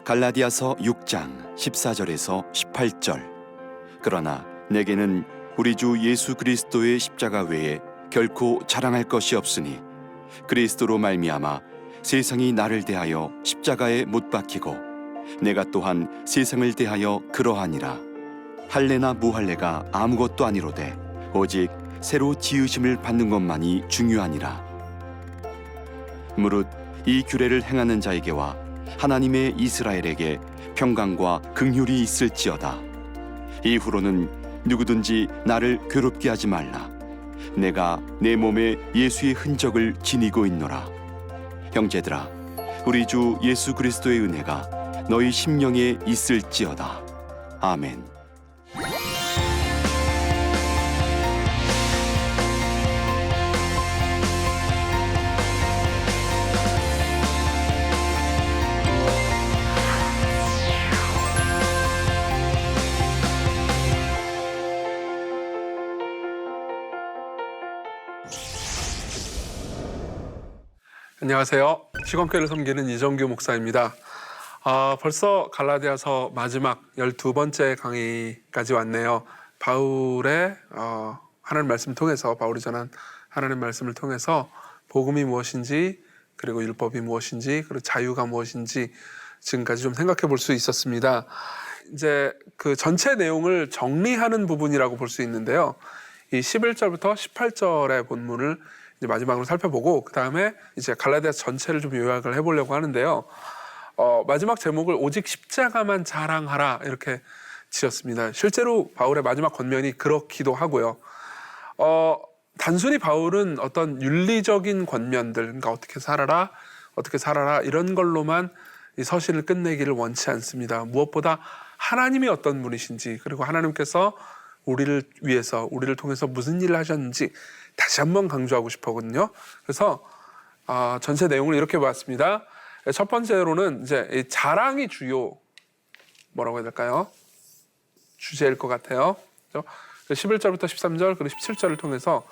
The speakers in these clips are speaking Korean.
갈라디아서 6장 14절에서 18절. 그러나 내게는 우리 주 예수 그리스도의 십자가 외에 결코 자랑할 것이 없으니 그리스도로 말미암아 세상이 나를 대하여 십자가에 못 박히고 내가 또한 세상을 대하여 그러하니라. 할례나 무할례가 아무것도 아니로되 오직 새로 지으심을 받는 것만이 중요하니라. 무릇 이 규례를 행하는 자에게와 하나님의 이스라엘에게 평강과 긍휼이 있을지어다. 이후로는 누구든지 나를 괴롭게 하지 말라. 내가 내 몸에 예수의 흔적을 지니고 있노라. 형제들아, 우리 주 예수 그리스도의 은혜가 너희 심령에 있을지어다. 아멘. 안녕하세요. 시건교회를 섬기는 이정규 목사입니다. 벌써 갈라디아서 마지막 12번째 강의까지 왔네요. 바울의 하나님 말씀을 통해서, 바울이 전한 하나님 말씀을 통해서 복음이 무엇인지, 그리고 율법이 무엇인지, 그리고 자유가 무엇인지 지금까지 좀 생각해 볼 수 있었습니다. 이제 그 전체 내용을 정리하는 부분이라고 볼 수 있는데요. 이 11절부터 18절의 본문을 이제 마지막으로 살펴보고 그 다음에 이제 갈라디아 전체를 좀 요약을 해보려고 하는데요. 마지막 제목을 오직 십자가만 자랑하라 이렇게 지었습니다. 실제로 바울의 마지막 권면이 그렇기도 하고요. 단순히 바울은 어떤 윤리적인 권면들, 그러니까 어떻게 살아라 이런 걸로만 이 서신을 끝내기를 원치 않습니다. 무엇보다 하나님이 어떤 분이신지, 그리고 하나님께서 우리를 위해서, 우리를 통해서 무슨 일을 하셨는지 다시 한번 강조하고 싶었거든요. 그래서 전체 내용을 이렇게 봤습니다. 첫 번째로는 이제 자랑이 뭐라고 해야 될까요? 주제일 것 같아요. 11절부터 13절 그리고 17절을 통해서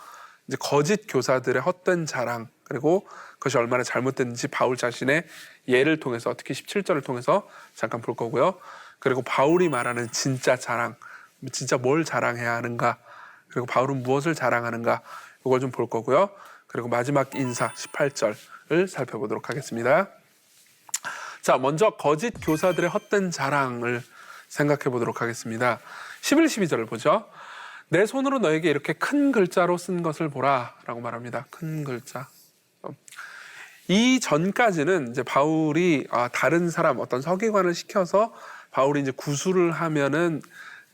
이제 거짓 교사들의 헛된 자랑, 그리고 그것이 얼마나 잘못됐는지 바울 자신의 예를 통해서, 특히 17절을 통해서 잠깐 볼 거고요. 그리고 바울이 말하는 진짜 자랑, 진짜 뭘 자랑해야 하는가, 그리고 바울은 무엇을 자랑하는가, 이걸 좀 볼 거고요. 그리고 마지막 인사 18절을 살펴보도록 하겠습니다. 자, 먼저 거짓 교사들의 헛된 자랑을 생각해 보도록 하겠습니다. 11, 12절을 보죠. 내 손으로 너에게 이렇게 큰 글자로 쓴 것을 보라 라고 말합니다. 큰 글자. 이 전까지는 이제 바울이 다른 사람, 어떤 서기관을 시켜서 바울이 이제 구술을 하면은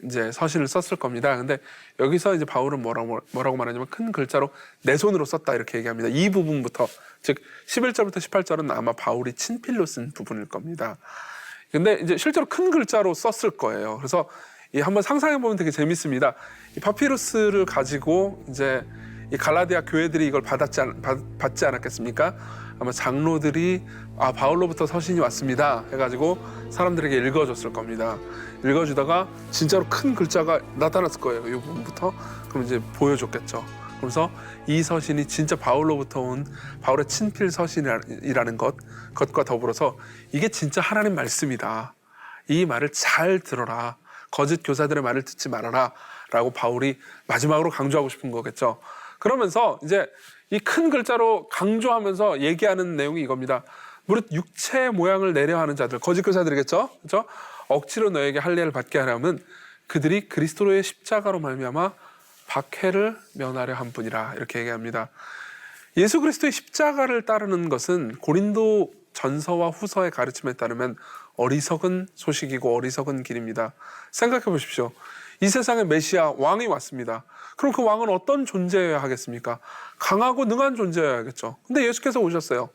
이제 서신을 썼을 겁니다. 근데 여기서 이제 바울은 뭐라고 말하냐면 큰 글자로 내 손으로 썼다 이렇게 얘기합니다. 이 부분부터, 즉 11절부터 18절은 아마 바울이 친필로 쓴 부분일 겁니다. 근데 이제 실제로 큰 글자로 썼을 거예요. 그래서 한번 상상해 보면 되게 재밌습니다. 이 파피루스를 가지고 이제 이 갈라디아 교회들이 이걸 받지 않았겠습니까? 아마 장로들이 바울로부터 서신이 왔습니다 해가지고 사람들에게 읽어줬을 겁니다. 읽어주다가 진짜로 큰 글자가 나타났을 거예요. 이 부분부터. 그럼 이제 보여줬겠죠. 그래서 이 서신이 진짜 바울로부터 온 바울의 친필 서신이라는 것과 더불어서 이게 진짜 하나님 말씀이다. 이 말을 잘 들어라. 거짓 교사들의 말을 듣지 말아라 라고 바울이 마지막으로 강조하고 싶은 거겠죠. 그러면서 이제 이 큰 글자로 강조하면서 얘기하는 내용이 이겁니다. 무릇 육체의 모양을 내려하는 자들, 거짓 교사들이겠죠. 그렇죠? 억지로 너에게 할례를 받게 하려면 그들이 그리스도의 십자가로 말미암아 박해를 면하려 한 뿐이라 이렇게 얘기합니다. 예수 그리스도의 십자가를 따르는 것은 고린도 전서와 후서의 가르침에 따르면 어리석은 소식이고 어리석은 길입니다. 생각해 보십시오. 이 세상에 메시아 왕이 왔습니다. 그럼 그 왕은 어떤 존재여야 하겠습니까? 강하고 능한 존재여야겠죠. 근데 예수께서 오셨어요.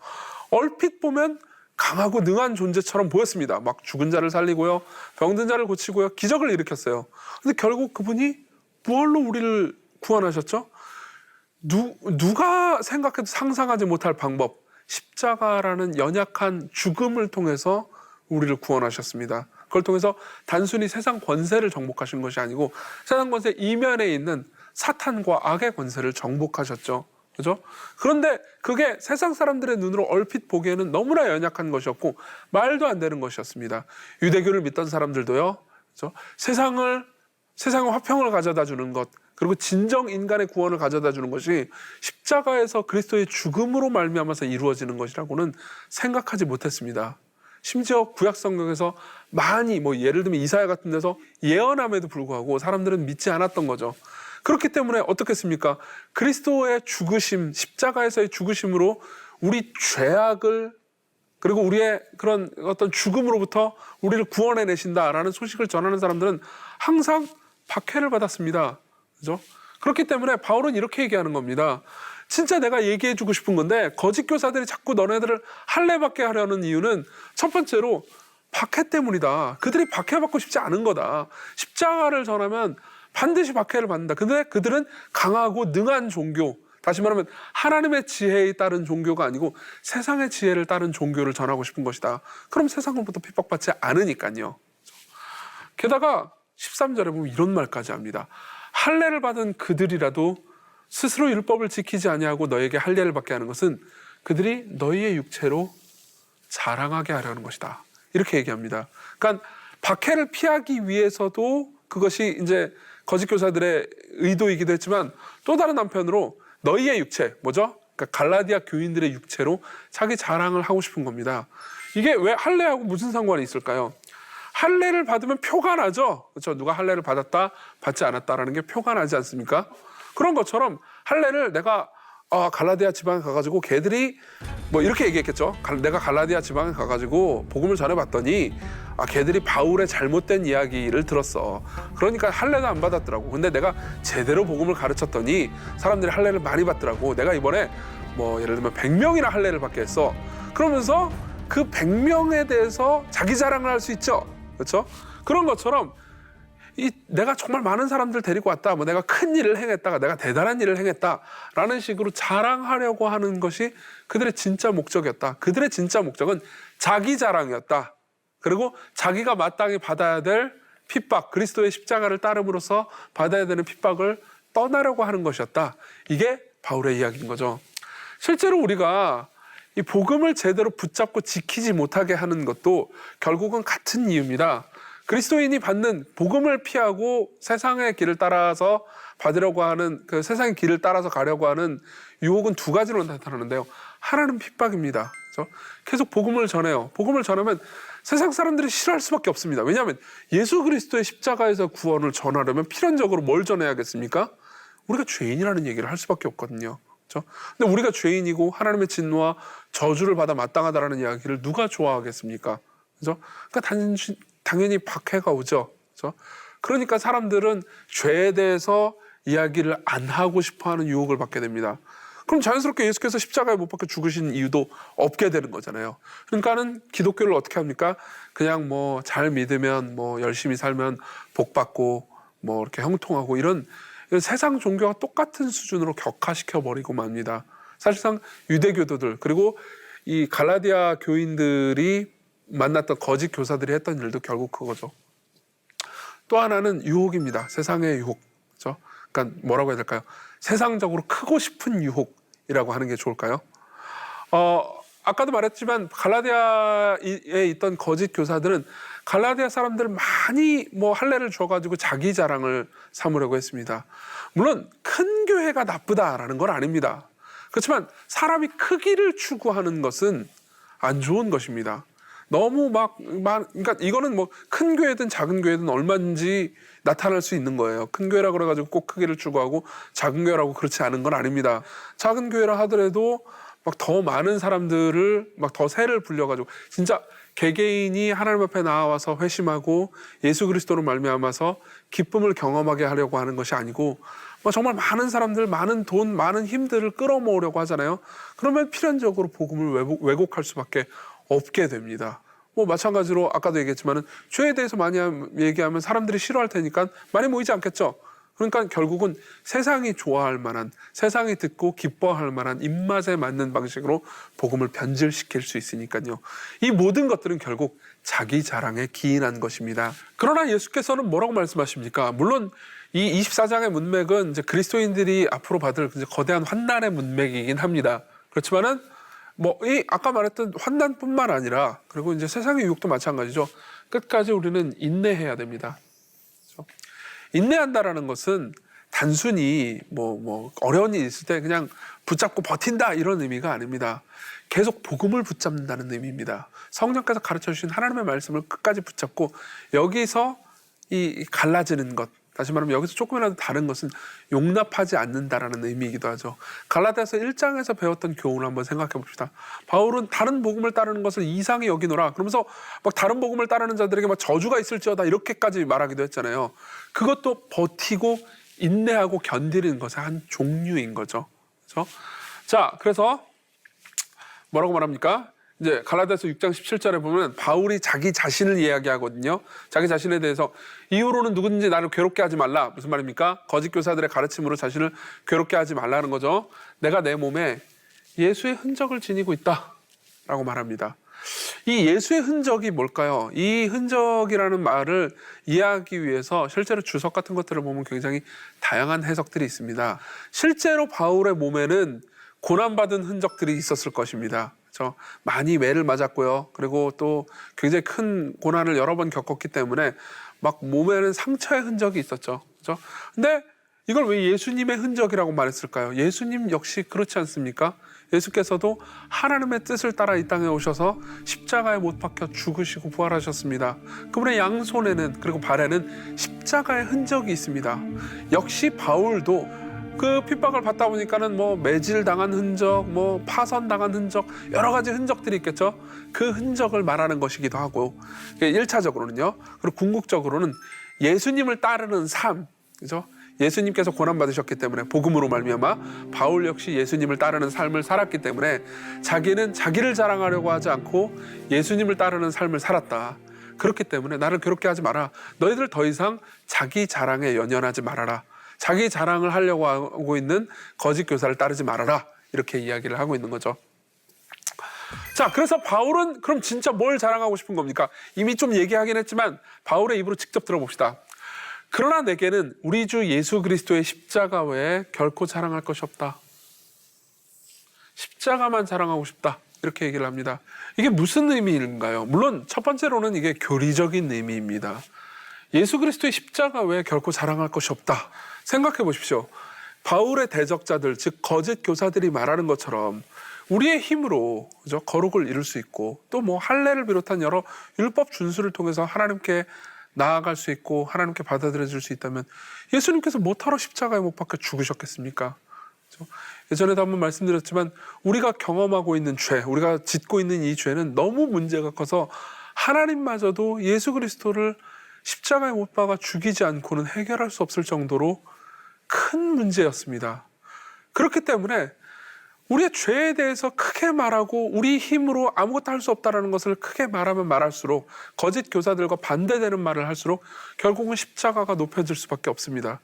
얼핏 보면 강하고 능한 존재처럼 보였습니다. 막 죽은 자를 살리고요, 병든 자를 고치고요, 기적을 일으켰어요. 근데 결국 그분이 무엇로 우리를 구원하셨죠? 누가 생각해도 상상하지 못할 방법, 십자가라는 연약한 죽음을 통해서 우리를 구원하셨습니다. 그걸 통해서 단순히 세상 권세를 정복하신 것이 아니고 세상 권세 이면에 있는 사탄과 악의 권세를 정복하셨죠. 그죠? 그런데 그게 세상 사람들의 눈으로 얼핏 보기에는 너무나 연약한 것이었고 말도 안 되는 것이었습니다. 유대교를 믿던 사람들도요, 그죠? 세상의 화평을 가져다 주는 것, 그리고 진정 인간의 구원을 가져다 주는 것이 십자가에서 그리스도의 죽음으로 말미암아서 이루어지는 것이라고는 생각하지 못했습니다. 심지어 구약 성경에서 많이 예를 들면 이사야 같은 데서 예언함에도 불구하고 사람들은 믿지 않았던 거죠. 그렇기 때문에 어떻겠습니까? 그리스도의 죽으심, 십자가에서의 죽으심으로 우리 죄악을, 그리고 우리의 그런 어떤 죽음으로부터 우리를 구원해 내신다라는 소식을 전하는 사람들은 항상 박해를 받았습니다. 그죠? 그렇기 때문에 바울은 이렇게 얘기하는 겁니다. 진짜 내가 얘기해 주고 싶은 건데 거짓 교사들이 자꾸 너네들을 할례받게 하려는 이유는 첫 번째로 박해 때문이다. 그들이 박해받고 싶지 않은 거다. 십자가를 전하면 반드시 박해를 받는다. 근데 그들은 강하고 능한 종교, 다시 말하면 하나님의 지혜에 따른 종교가 아니고 세상의 지혜를 따른 종교를 전하고 싶은 것이다. 그럼 세상으로부터 핍박받지 않으니까요. 게다가 13절에 보면 이런 말까지 합니다. 할례를 받은 그들이라도 스스로 율법을 지키지 아니하고 너에게 할례를 받게 하는 것은 그들이 너희의 육체로 자랑하게 하려는 것이다. 이렇게 얘기합니다. 그러니까 박해를 피하기 위해서도 그것이 이제 거짓 교사들의 의도이기도 했지만 또 다른 한편으로 너희의 육체, 뭐죠? 그러니까 갈라디아 교인들의 육체로 자기 자랑을 하고 싶은 겁니다. 이게 왜 할례하고 무슨 상관이 있을까요? 할례를 받으면 표가 나죠. 그렇죠? 누가 할례를 받았다, 받지 않았다라는 게 표가 나지 않습니까? 그런 것처럼 할례를 내가 갈라디아 지방에 가가지고 걔들이 이렇게 얘기했겠죠. 내가 갈라디아 지방에 가가지고 복음을 전해봤더니 걔들이 바울의 잘못된 이야기를 들었어. 그러니까 할례도 안 받았더라고. 근데 내가 제대로 복음을 가르쳤더니 사람들이 할례를 많이 받더라고. 내가 이번에 예를 들면 100명이나 할례를 받게 했어. 그러면서 그 100명에 대해서 자기 자랑을 할 수 있죠. 그렇죠? 그런 것처럼 내가 정말 많은 사람들 데리고 왔다, 내가 큰 일을 행했다가 내가 대단한 일을 행했다라는 식으로 자랑하려고 하는 것이 그들의 진짜 목적이었다. 그들의 진짜 목적은 자기 자랑이었다. 그리고 자기가 마땅히 받아야 될 핍박, 그리스도의 십자가를 따름으로써 받아야 되는 핍박을 떠나려고 하는 것이었다. 이게 바울의 이야기인 거죠. 실제로 우리가 이 복음을 제대로 붙잡고 지키지 못하게 하는 것도 결국은 같은 이유입니다. 그리스도인이 받는 복음을 피하고 세상의 길을 따라서 받으려고 하는, 그 세상의 길을 따라서 가려고 하는 유혹은 두 가지로 나타나는데요. 하나는 핍박입니다. 그렇죠? 계속 복음을 전해요. 복음을 전하면 세상 사람들이 싫어할 수밖에 없습니다. 왜냐하면 예수 그리스도의 십자가에서 구원을 전하려면 필연적으로 뭘 전해야겠습니까? 우리가 죄인이라는 얘기를 할 수밖에 없거든요. 그렇죠? 근데 우리가 죄인이고 하나님의 진노와 저주를 받아 마땅하다라는 이야기를 누가 좋아하겠습니까? 그렇죠? 그러니까 당연히 박해가 오죠. 그렇죠? 그러니까 사람들은 죄에 대해서 이야기를 안 하고 싶어하는 유혹을 받게 됩니다. 그럼 자연스럽게 예수께서 십자가에 못 박혀 죽으신 이유도 없게 되는 거잖아요. 그러니까는 기독교를 어떻게 합니까? 그냥 잘 믿으면 열심히 살면 복 받고 이렇게 형통하고 이런 세상 종교와 똑같은 수준으로 격화시켜 버리고 맙니다. 사실상 유대교도들 그리고 이 갈라디아 교인들이 만났던 거짓 교사들이 했던 일도 결국 그거죠. 또 하나는 유혹입니다. 세상의 유혹. 그렇죠? 그러니까 뭐라고 해야 될까요? 세상적으로 크고 싶은 유혹이라고 하는 게 좋을까요? 아까도 말했지만 갈라디아에 있던 거짓 교사들은 갈라디아 사람들을 많이 할례를 줘가지고 자기 자랑을 삼으려고 했습니다. 물론 큰 교회가 나쁘다라는 건 아닙니다. 그렇지만 사람이 크기를 추구하는 것은 안 좋은 것입니다. 너무 그러니까 이거는 큰 교회든 작은 교회든 얼마든지 나타날 수 있는 거예요. 큰 교회라 그래가지고 꼭 크기를 추구하고 작은 교회라고 그렇지 않은 건 아닙니다. 작은 교회라 하더라도 더 많은 사람들을 더 세를 불려가지고 진짜 개개인이 하나님 앞에 나와서 회심하고 예수 그리스도로 말미암아서 기쁨을 경험하게 하려고 하는 것이 아니고 정말 많은 사람들, 많은 돈, 많은 힘들을 끌어모으려고 하잖아요. 그러면 필연적으로 복음을 왜곡할 수밖에 없게 됩니다. 마찬가지로 아까도 얘기했지만은 죄에 대해서 많이 얘기하면 사람들이 싫어할 테니까 많이 모이지 않겠죠. 그러니까 결국은 세상이 좋아할 만한, 세상이 듣고 기뻐할 만한 입맛에 맞는 방식으로 복음을 변질시킬 수 있으니까요. 이 모든 것들은 결국 자기 자랑에 기인한 것입니다. 그러나 예수께서는 뭐라고 말씀하십니까? 물론 이 24장의 문맥은 이제 그리스도인들이 앞으로 받을 이제 거대한 환난의 문맥이긴 합니다. 그렇지만은 이 아까 말했던 환난뿐만 아니라, 그리고 이제 세상의 유혹도 마찬가지죠. 끝까지 우리는 인내해야 됩니다. 그렇죠? 인내한다라는 것은 단순히 어려운 일이 있을 때 그냥 붙잡고 버틴다 이런 의미가 아닙니다. 계속 복음을 붙잡는다는 의미입니다. 성령께서 가르쳐 주신 하나님의 말씀을 끝까지 붙잡고 여기서 이 갈라지는 것, 다시 말하면 여기서 조금이라도 다른 것은 용납하지 않는다라는 의미이기도 하죠. 갈라디아서 1장에서 배웠던 교훈을 한번 생각해 봅시다. 바울은 다른 복음을 따르는 것을 이상히 여기노라 그러면서 막 다른 복음을 따르는 자들에게 막 저주가 있을지어다 이렇게까지 말하기도 했잖아요. 그것도 버티고 인내하고 견디는 것의 한 종류인 거죠. 그렇죠? 자, 그래서 뭐라고 말합니까? 이제 갈라디아서 6장 17절에 보면 바울이 자기 자신을 이야기하거든요. 자기 자신에 대해서 이후로는 누구든지 나를 괴롭게 하지 말라. 무슨 말입니까? 거짓 교사들의 가르침으로 자신을 괴롭게 하지 말라는 거죠. 내가 내 몸에 예수의 흔적을 지니고 있다 라고 말합니다. 이 예수의 흔적이 뭘까요? 이 흔적이라는 말을 이해하기 위해서 실제로 주석 같은 것들을 보면 굉장히 다양한 해석들이 있습니다. 실제로 바울의 몸에는 고난받은 흔적들이 있었을 것입니다. 많이 매를 맞았고요. 그리고 또 굉장히 큰 고난을 여러 번 겪었기 때문에 막 몸에는 상처의 흔적이 있었죠. 그렇죠? 근데 이걸 왜 예수님의 흔적이라고 말했을까요? 예수님 역시 그렇지 않습니까? 예수께서도 하나님의 뜻을 따라 이 땅에 오셔서 십자가에 못 박혀 죽으시고 부활하셨습니다. 그분의 양손에는, 그리고 발에는 십자가의 흔적이 있습니다. 역시 바울도 그 핍박을 받다 보니까는 매질당한 흔적, 파선당한 흔적, 여러 가지 흔적들이 있겠죠. 그 흔적을 말하는 것이기도 하고, 1차적으로는요. 그리고 궁극적으로는 예수님을 따르는 삶, 그죠? 예수님께서 고난 받으셨기 때문에 복음으로 말미암아 바울 역시 예수님을 따르는 삶을 살았기 때문에 자기는 자기를 자랑하려고 하지 않고 예수님을 따르는 삶을 살았다. 그렇기 때문에 나를 괴롭게 하지 마라. 너희들 더 이상 자기 자랑에 연연하지 말아라. 자기 자랑을 하려고 하고 있는 거짓 교사를 따르지 말아라. 이렇게 이야기를 하고 있는 거죠. 자, 그래서 바울은 그럼 진짜 뭘 자랑하고 싶은 겁니까? 이미 좀 얘기하긴 했지만 바울의 입으로 직접 들어봅시다. 그러나 내게는 우리 주 예수 그리스도의 십자가 외에 결코 자랑할 것이 없다. 십자가만 자랑하고 싶다. 이렇게 얘기를 합니다. 이게 무슨 의미인가요? 물론 첫 번째로는 이게 교리적인 의미입니다. 예수 그리스도의 십자가 외에 결코 자랑할 것이 없다. 생각해 보십시오. 바울의 대적자들, 즉 거짓 교사들이 말하는 것처럼 우리의 힘으로, 그죠? 거룩을 이룰 수 있고 또 할례를 비롯한 여러 율법 준수를 통해서 하나님께 나아갈 수 있고 하나님께 받아들여질 수 있다면 예수님께서 뭐하러 십자가에 못 박혀 죽으셨겠습니까? 그렇죠? 예전에도 한번 말씀드렸지만 우리가 경험하고 있는 죄, 우리가 짓고 있는 이 죄는 너무 문제가 커서 하나님마저도 예수 그리스도를 십자가에 못 박아 죽이지 않고는 해결할 수 없을 정도로 큰 문제였습니다. 그렇기 때문에 우리의 죄에 대해서 크게 말하고 우리 힘으로 아무것도 할 수 없다는 것을 크게 말하면 말할수록 거짓 교사들과 반대되는 말을 할수록 결국은 십자가가 높여질 수밖에 없습니다.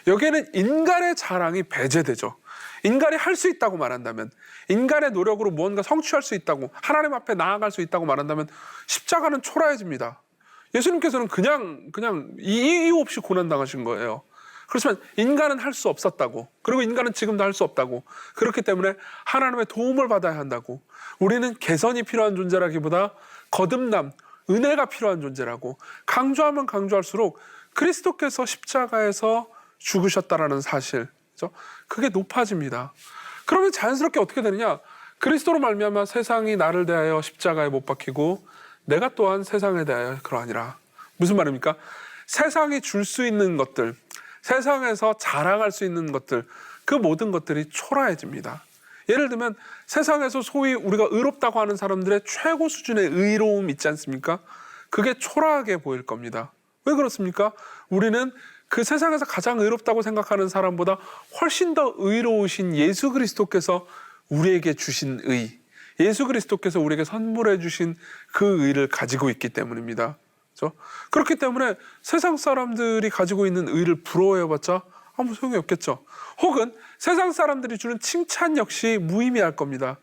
여기에는 인간의 자랑이 배제되죠. 인간이 할 수 있다고 말한다면, 인간의 노력으로 무언가 성취할 수 있다고, 하나님 앞에 나아갈 수 있다고 말한다면 십자가는 초라해집니다. 예수님께서는 그냥 이유 없이 고난당하신 거예요. 그렇지만 인간은 할 수 없었다고, 그리고 인간은 지금도 할 수 없다고, 그렇기 때문에 하나님의 도움을 받아야 한다고, 우리는 개선이 필요한 존재라기보다 거듭남, 은혜가 필요한 존재라고 강조하면 강조할수록 그리스도께서 십자가에서 죽으셨다라는 사실, 그렇죠? 그게 높아집니다. 그러면 자연스럽게 어떻게 되느냐? 그리스도로 말미암아 세상이 나를 대하여 십자가에 못 박히고 내가 또한 세상에 대하여 그러하니라. 무슨 말입니까? 세상이 줄 수 있는 것들, 세상에서 자랑할 수 있는 것들, 그 모든 것들이 초라해집니다. 예를 들면 세상에서 소위 우리가 의롭다고 하는 사람들의 최고 수준의 의로움 있지 않습니까? 그게 초라하게 보일 겁니다. 왜 그렇습니까? 우리는 그 세상에서 가장 의롭다고 생각하는 사람보다 훨씬 더 의로우신 예수 그리스도께서 우리에게 주신 의, 예수 그리스도께서 우리에게 선물해 주신 그 의를 가지고 있기 때문입니다. 그렇죠? 그렇기 때문에 세상 사람들이 가지고 있는 의를 부러워해봤자 아무 소용이 없겠죠. 혹은 세상 사람들이 주는 칭찬 역시 무의미할 겁니다.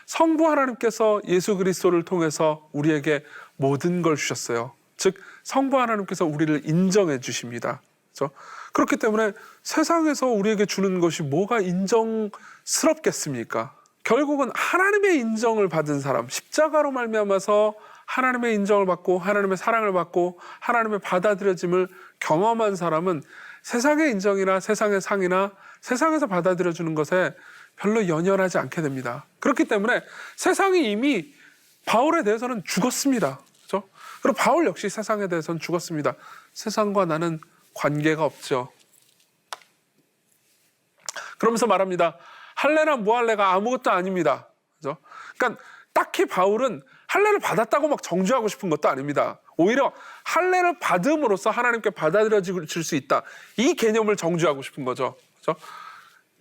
성부 하나님께서 예수 그리스도를 통해서 우리에게 모든 걸 주셨어요. 즉 성부 하나님께서 우리를 인정해 주십니다. 그렇죠? 그렇기 때문에 세상에서 우리에게 주는 것이 뭐가 인정스럽겠습니까? 결국은 하나님의 인정을 받은 사람, 십자가로 말미암아서 하나님의 인정을 받고 하나님의 사랑을 받고 하나님의 받아들여짐을 경험한 사람은 세상의 인정이나 세상의 상이나 세상에서 받아들여주는 것에 별로 연연하지 않게 됩니다. 그렇기 때문에 세상이 이미 바울에 대해서는 죽었습니다. 그렇죠? 그리고 바울 역시 세상에 대해서는 죽었습니다. 세상과 나는 관계가 없죠. 그러면서 말합니다. 할례나 무할례가 아무것도 아닙니다. 그죠? 그러니까 딱히 바울은 할례를 받았다고 막 정죄하고 싶은 것도 아닙니다. 오히려 할례를 받음으로써 하나님께 받아들여질 수 있다. 이 개념을 정죄하고 싶은 거죠. 그죠?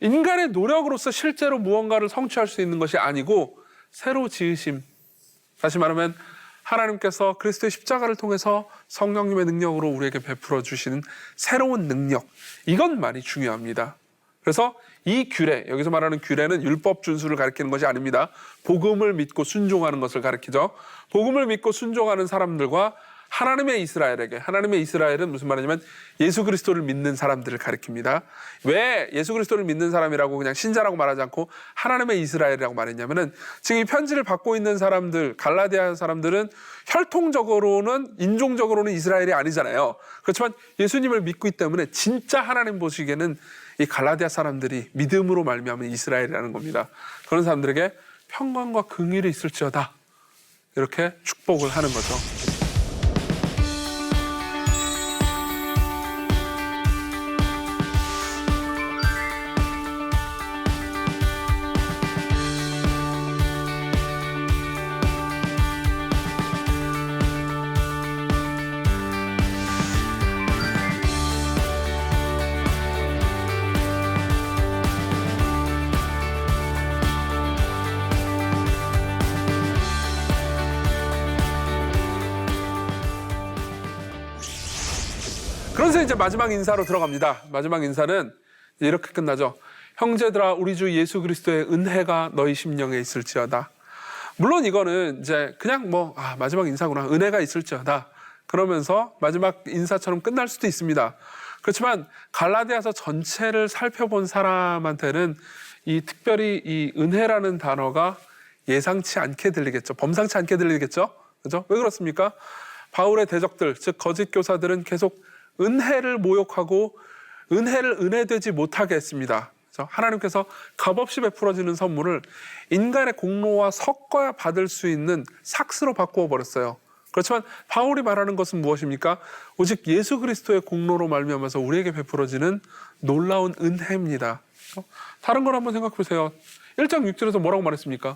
인간의 노력으로서 실제로 무언가를 성취할 수 있는 것이 아니고 새로 지으심. 다시 말하면 하나님께서 그리스도의 십자가를 통해서 성령님의 능력으로 우리에게 베풀어 주시는 새로운 능력. 이건 말이 중요합니다. 그래서 이 규례, 여기서 말하는 규례는 율법 준수를 가리키는 것이 아닙니다. 복음을 믿고 순종하는 것을 가리키죠. 복음을 믿고 순종하는 사람들과 하나님의 이스라엘에게, 하나님의 이스라엘은 무슨 말이냐면 예수 그리스도를 믿는 사람들을 가리킵니다. 왜 예수 그리스도를 믿는 사람이라고 그냥 신자라고 말하지 않고 하나님의 이스라엘이라고 말했냐면은 지금 이 편지를 받고 있는 사람들, 갈라디아 사람들은 혈통적으로는, 인종적으로는 이스라엘이 아니잖아요. 그렇지만 예수님을 믿고 있기 때문에 진짜 하나님 보시기에는 이 갈라디아 사람들이 믿음으로 말미암은 이스라엘이라는 겁니다. 그런 사람들에게 평강과 긍휼이 있을지어다. 이렇게 축복을 하는 거죠. 그래서 이제 마지막 인사로 들어갑니다. 마지막 인사는 이렇게 끝나죠. 형제들아, 우리 주 예수 그리스도의 은혜가 너희 심령에 있을지어다. 물론 이거는 이제 그냥 마지막 인사구나, 은혜가 있을지어다 그러면서 마지막 인사처럼 끝날 수도 있습니다. 그렇지만 갈라디아서 전체를 살펴본 사람한테는 이 특별히 이 은혜라는 단어가 예상치 않게 들리겠죠. 범상치 않게 들리겠죠. 그죠? 왜 그렇습니까? 바울의 대적들, 즉 거짓 교사들은 계속 은혜를 모욕하고 은혜를 은혜되지 못하게 했습니다. 그래서 하나님께서 값없이 베풀어지는 선물을 인간의 공로와 섞어야 받을 수 있는 삭스로 바꾸어 버렸어요. 그렇지만 바울이 말하는 것은 무엇입니까? 오직 예수 그리스도의 공로로 말미암아서 우리에게 베풀어지는 놀라운 은혜입니다. 다른 걸 한번 생각해 보세요. 1장 6절에서 뭐라고 말했습니까?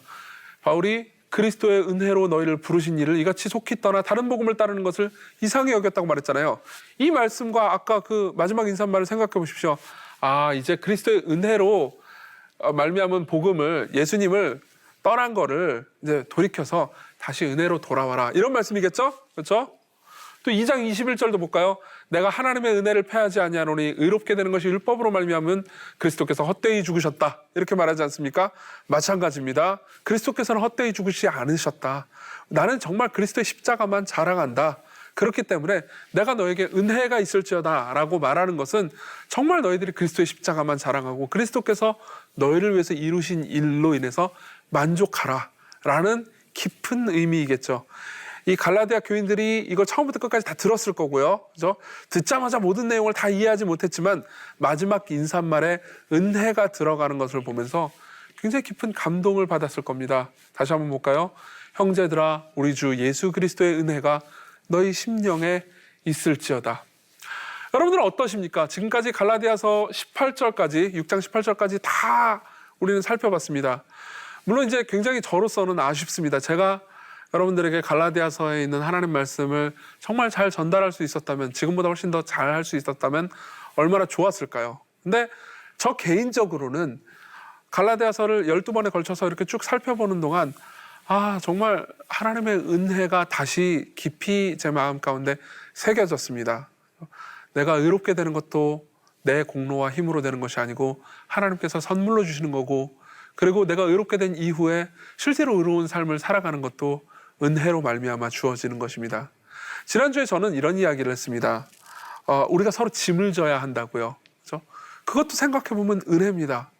바울이 그리스도의 은혜로 너희를 부르신 일을 이같이 속히 떠나 다른 복음을 따르는 것을 이상히 여겼다고 말했잖아요. 이 말씀과 아까 그 마지막 인사말을 생각해 보십시오. 아, 이제 그리스도의 은혜로 말미암은 복음을, 예수님을 떠난 거를 이제 돌이켜서 다시 은혜로 돌아와라. 이런 말씀이겠죠? 그렇죠? 또 2장 21절도 볼까요? 내가 하나님의 은혜를 패하지 아니하노니 의롭게 되는 것이 율법으로 말미암은 그리스도께서 헛되이 죽으셨다. 이렇게 말하지 않습니까? 마찬가지입니다. 그리스도께서는 헛되이 죽으시지 않으셨다. 나는 정말 그리스도의 십자가만 자랑한다. 그렇기 때문에 내가 너에게 은혜가 있을지어다 라고 말하는 것은 정말 너희들이 그리스도의 십자가만 자랑하고 그리스도께서 너희를 위해서 이루신 일로 인해서 만족하라 라는 깊은 의미이겠죠. 이 갈라디아 교인들이 이걸 처음부터 끝까지 다 들었을 거고요. 그죠? 듣자마자 모든 내용을 다 이해하지 못했지만 마지막 인사말에 은혜가 들어가는 것을 보면서 굉장히 깊은 감동을 받았을 겁니다. 다시 한번 볼까요? 형제들아, 우리 주 예수 그리스도의 은혜가 너희 심령에 있을지어다. 여러분들은 어떠십니까? 지금까지 갈라디아서 18절까지, 6장 18절까지 다 우리는 살펴봤습니다. 물론 이제 굉장히 저로서는 아쉽습니다. 제가 여러분들에게 갈라디아서에 있는 하나님 말씀을 정말 잘 전달할 수 있었다면, 지금보다 훨씬 더 잘 할 수 있었다면 얼마나 좋았을까요? 근데 저 개인적으로는 갈라디아서를 12번에 걸쳐서 이렇게 쭉 살펴보는 동안 정말 하나님의 은혜가 다시 깊이 제 마음 가운데 새겨졌습니다. 내가 의롭게 되는 것도 내 공로와 힘으로 되는 것이 아니고 하나님께서 선물로 주시는 거고, 그리고 내가 의롭게 된 이후에 실제로 의로운 삶을 살아가는 것도 은혜로 말미암아 주어지는 것입니다. 지난주에 저는 이런 이야기를 했습니다. 우리가 서로 짐을 져야 한다고요. 그렇죠? 그것도 생각해보면 은혜입니다.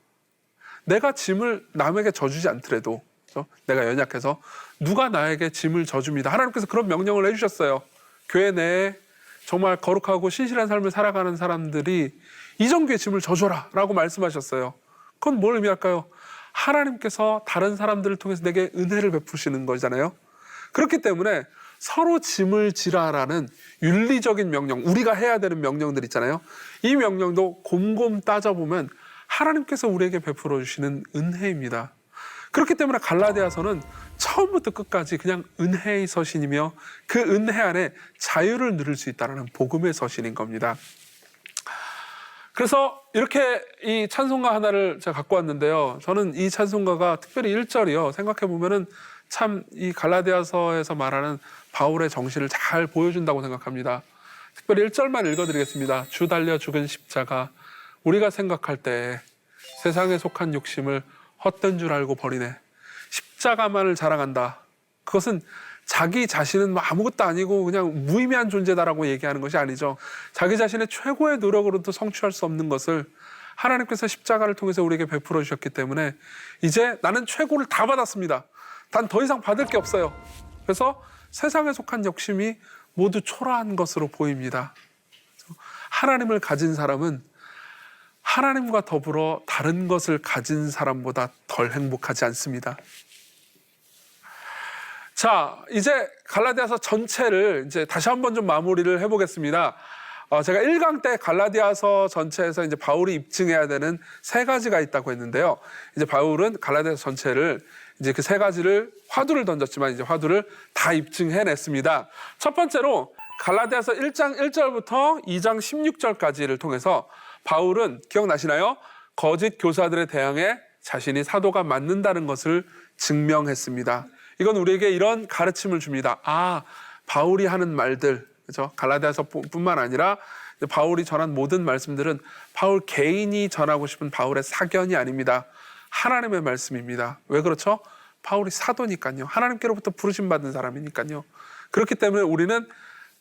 내가 짐을 남에게 져주지 않더라도, 그렇죠? 내가 연약해서 누가 나에게 짐을 져줍니다. 하나님께서 그런 명령을 해주셨어요. 교회 내에 정말 거룩하고 신실한 삶을 살아가는 사람들이 이정규의 짐을 져줘라 라고 말씀하셨어요. 그건 뭘 의미할까요? 하나님께서 다른 사람들을 통해서 내게 은혜를 베푸시는 거잖아요. 그렇기 때문에 서로 짐을 지라라는 윤리적인 명령, 우리가 해야 되는 명령들 있잖아요. 이 명령도 곰곰 따져보면 하나님께서 우리에게 베풀어 주시는 은혜입니다. 그렇기 때문에 갈라디아서는 처음부터 끝까지 그냥 은혜의 서신이며 그 은혜 안에 자유를 누릴 수 있다는 복음의 서신인 겁니다. 그래서 이렇게 이 찬송가 하나를 제가 갖고 왔는데요. 저는 이 찬송가가 특별히 1절이요. 생각해보면은 참 이 갈라디아서에서 말하는 바울의 정신을 잘 보여준다고 생각합니다. 특별히 1절만 읽어드리겠습니다. 주 달려 죽은 십자가, 우리가 생각할 때 세상에 속한 욕심을 헛된 줄 알고 버리네. 십자가만을 자랑한다. 그것은 자기 자신은 아무것도 아니고 그냥 무의미한 존재다라고 얘기하는 것이 아니죠. 자기 자신의 최고의 노력으로도 성취할 수 없는 것을 하나님께서 십자가를 통해서 우리에게 베풀어 주셨기 때문에 이제 나는 최고를 다 받았습니다. 단 더 이상 받을 게 없어요. 그래서 세상에 속한 욕심이 모두 초라한 것으로 보입니다. 하나님을 가진 사람은 하나님과 더불어 다른 것을 가진 사람보다 덜 행복하지 않습니다. 자, 이제 갈라디아서 전체를 이제 다시 한번 좀 마무리를 해보겠습니다. 제가 1강 때 갈라디아서 전체에서 이제 바울이 입증해야 되는 3가지가 있다고 했는데요. 이제 바울은 갈라디아서 전체를 이제 그 3가지를 화두를 던졌지만 이제 화두를 다 입증해냈습니다. 첫 번째로 갈라디아서 1장 1절부터 2장 16절까지를 통해서 바울은 기억나시나요? 거짓 교사들에 대항해 자신이 사도가 맞는다는 것을 증명했습니다. 이건 우리에게 이런 가르침을 줍니다. 바울이 하는 말들, 그렇죠? 갈라디아서뿐만 아니라 바울이 전한 모든 말씀들은 바울 개인이 전하고 싶은 바울의 사견이 아닙니다. 하나님의 말씀입니다. 왜 그렇죠? 바울이 사도니까요. 하나님께로부터 부르심 받은 사람이니까요. 그렇기 때문에 우리는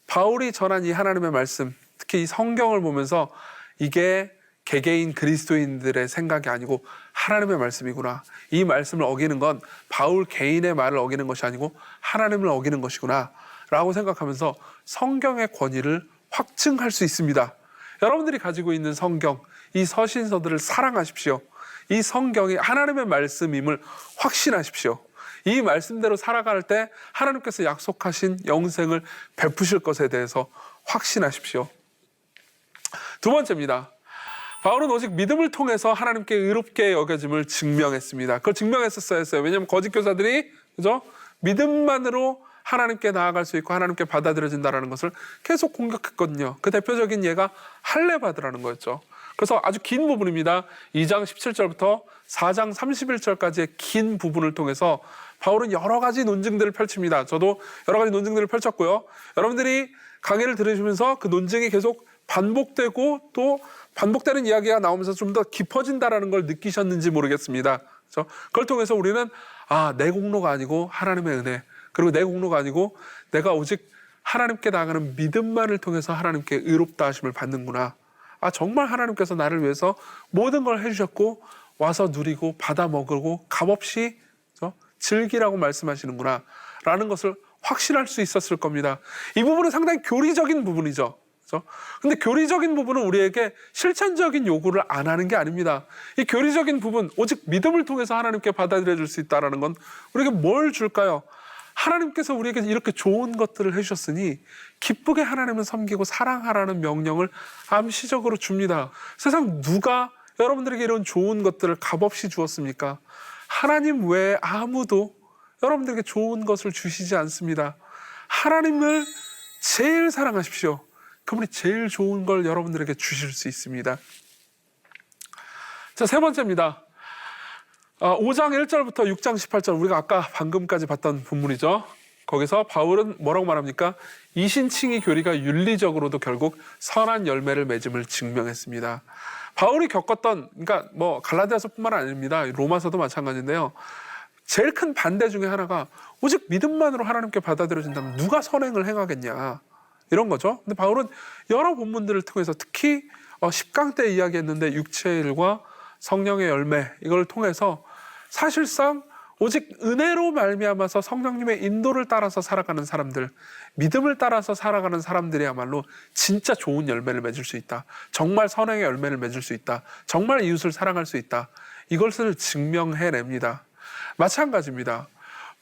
바울이 전한 이 하나님의 말씀, 특히 이 성경을 보면서 이게 개개인 그리스도인들의 생각이 아니고 하나님의 말씀이구나. 이 말씀을 어기는 건 바울 개인의 말을 어기는 것이 아니고 하나님을 어기는 것이구나 라고 생각하면서 성경의 권위를 확증할 수 있습니다. 여러분들이 가지고 있는 성경, 이 서신서들을 사랑하십시오. 이 성경이 하나님의 말씀임을 확신하십시오. 이 말씀대로 살아갈 때 하나님께서 약속하신 영생을 베푸실 것에 대해서 확신하십시오. 두 번째입니다. 바울은 오직 믿음을 통해서 하나님께 의롭게 여겨짐을 증명했습니다. 그걸 증명했었어야 했어요. 왜냐하면 거짓 교사들이 그죠? 믿음만으로 하나님께 나아갈 수 있고 하나님께 받아들여진다는 것을 계속 공격했거든요. 그 대표적인 예가 할례받으라는 거였죠. 그래서 아주 긴 부분입니다. 2장 17절부터 4장 31절까지의 긴 부분을 통해서 바울은 여러 가지 논증들을 펼칩니다. 저도 여러 가지 논증들을 펼쳤고요. 여러분들이 강의를 들으시면서 그 논증이 계속 반복되고 또 반복되는 이야기가 나오면서 좀 더 깊어진다는 걸 느끼셨는지 모르겠습니다. 그렇죠? 그걸 통해서 우리는 내 공로가 아니고 하나님의 은혜, 그리고 내 공로가 아니고 내가 오직 하나님께 나아가는 믿음만을 통해서 하나님께 의롭다 하심을 받는구나. 정말 하나님께서 나를 위해서 모든 걸 해주셨고 와서 누리고 받아 먹고 값없이 즐기라고 말씀하시는구나 라는 것을 확신할 수 있었을 겁니다. 이 부분은 상당히 교리적인 부분이죠. 근데 교리적인 부분은 우리에게 실천적인 요구를 안 하는 게 아닙니다. 이 교리적인 부분, 오직 믿음을 통해서 하나님께 받아들여 줄 수 있다는 건 우리에게 뭘 줄까요? 하나님께서 우리에게 이렇게 좋은 것들을 해주셨으니 기쁘게 하나님을 섬기고 사랑하라는 명령을 암시적으로 줍니다. 세상 누가 여러분들에게 이런 좋은 것들을 값없이 주었습니까? 하나님 외에 아무도 여러분들에게 좋은 것을 주시지 않습니다. 하나님을 제일 사랑하십시오. 그분이 제일 좋은 걸 여러분들에게 주실 수 있습니다. 자, 세 번째입니다. 5장 1절부터 6장 18절, 우리가 아까 방금까지 봤던 본문이죠. 거기서 바울은 뭐라고 말합니까? 이신칭의 교리가 윤리적으로도 결국 선한 열매를 맺음을 증명했습니다. 바울이 겪었던, 그러니까 뭐 갈라디아서뿐만 아닙니다. 로마서도 마찬가지인데요. 제일 큰 반대 중에 하나가 오직 믿음만으로 하나님께 받아들여진다면 누가 선행을 행하겠냐, 이런 거죠. 근데 바울은 여러 본문들을 통해서 특히 10강 때 이야기했는데 육체의 일과 성령의 열매, 이걸 통해서 사실상 오직 은혜로 말미암아서 성령님의 인도를 따라서 살아가는 사람들, 믿음을 따라서 살아가는 사람들이야말로 진짜 좋은 열매를 맺을 수 있다. 정말 선행의 열매를 맺을 수 있다. 정말 이웃을 사랑할 수 있다. 이것을 증명해냅니다. 마찬가지입니다.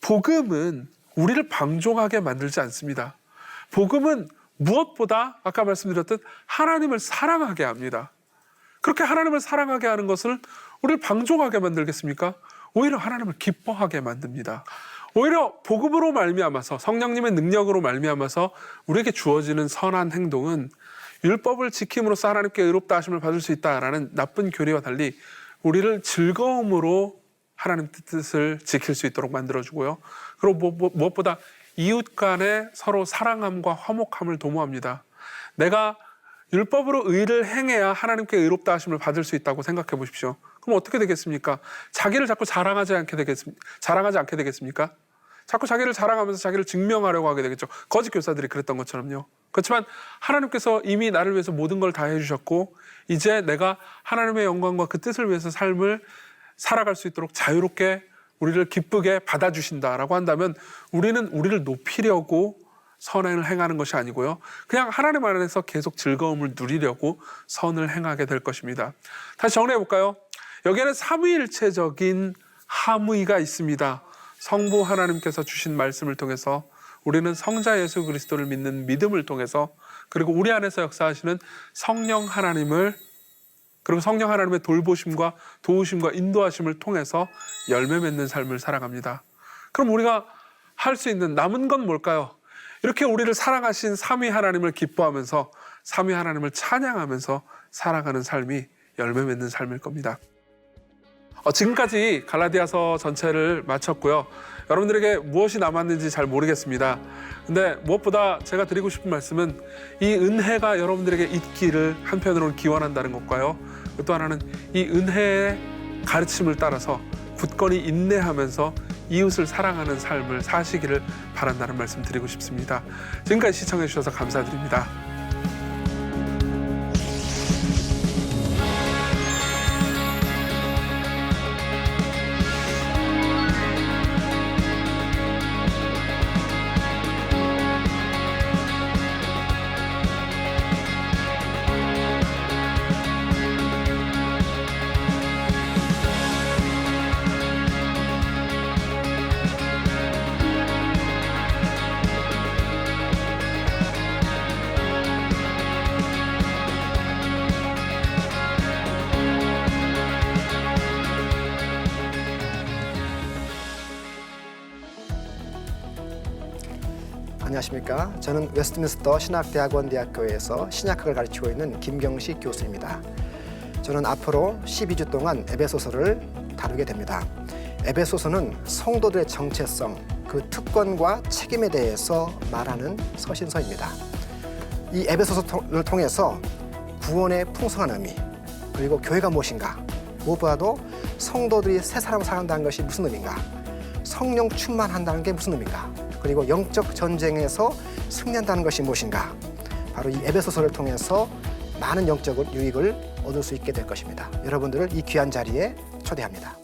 복음은 우리를 방종하게 만들지 않습니다. 복음은 무엇보다 아까 말씀드렸듯 하나님을 사랑하게 합니다. 그렇게 하나님을 사랑하게 하는 것을 우리를 방종하게 만들겠습니까? 오히려 하나님을 기뻐하게 만듭니다. 오히려 복음으로 말미암아서, 성령님의 능력으로 말미암아서 우리에게 주어지는 선한 행동은 율법을 지킴으로써 하나님께 의롭다 하심을 받을 수 있다라는 나쁜 교리와 달리 우리를 즐거움으로 하나님 뜻을 지킬 수 있도록 만들어주고요. 그리고 무엇보다 이웃 간에 서로 사랑함과 화목함을 도모합니다. 내가 율법으로 의를 행해야 하나님께 의롭다 하심을 받을 수 있다고 생각해 보십시오. 그럼 어떻게 되겠습니까? 자기를 자꾸 자랑하지 않게 되겠습니까? 자꾸 자기를 자랑하면서 자기를 증명하려고 하게 되겠죠. 거짓 교사들이 그랬던 것처럼요. 그렇지만 하나님께서 이미 나를 위해서 모든 걸 다 해주셨고 이제 내가 하나님의 영광과 그 뜻을 위해서 삶을 살아갈 수 있도록 자유롭게 우리를 기쁘게 받아주신다라고 한다면 우리는 우리를 높이려고 선행을 행하는 것이 아니고요. 그냥 하나님 안에서 계속 즐거움을 누리려고 선을 행하게 될 것입니다. 다시 정리해 볼까요? 여기에는 삼위일체적인 함의가 있습니다. 성부 하나님께서 주신 말씀을 통해서 우리는 성자 예수 그리스도를 믿는 믿음을 통해서 그리고 우리 안에서 역사하시는 성령 하나님을 그리고 성령 하나님의 돌보심과 도우심과 인도하심을 통해서 열매 맺는 삶을 살아갑니다. 그럼 우리가 할 수 있는 남은 건 뭘까요? 이렇게 우리를 사랑하신 삼위 하나님을 기뻐하면서 삼위 하나님을 찬양하면서 살아가는 삶이 열매 맺는 삶일 겁니다. 지금까지 갈라디아서 전체를 마쳤고요. 여러분들에게 무엇이 남았는지 잘 모르겠습니다. 근데 무엇보다 제가 드리고 싶은 말씀은 이 은혜가 여러분들에게 있기를 한편으로는 기원한다는 것과요. 또 하나는 이 은혜의 가르침을 따라서 굳건히 인내하면서 이웃을 사랑하는 삶을 사시기를 바란다는 말씀 드리고 싶습니다. 지금까지 시청해 주셔서 감사드립니다. 안녕하십니까. 저는 웨스트민스터 신학대학원 대학교에서 신약학을 가르치고 있는 김경식 교수입니다. 저는 앞으로 12주 동안 에베소서를 다루게 됩니다. 에베소서는 성도들의 정체성, 그 특권과 책임에 대해서 말하는 서신서입니다. 이 에베소서를 통해서 구원의 풍성한 의미, 그리고 교회가 무엇인가, 무엇보다도 성도들이 새 사람을 살아간다는 것이 무슨 의미인가, 성령 충만한다는 게 무슨 의미인가, 그리고 영적 전쟁에서 승리한다는 것이 무엇인가, 바로 이 에베소서를 통해서 많은 영적 유익을 얻을 수 있게 될 것입니다. 여러분들을 이 귀한 자리에 초대합니다.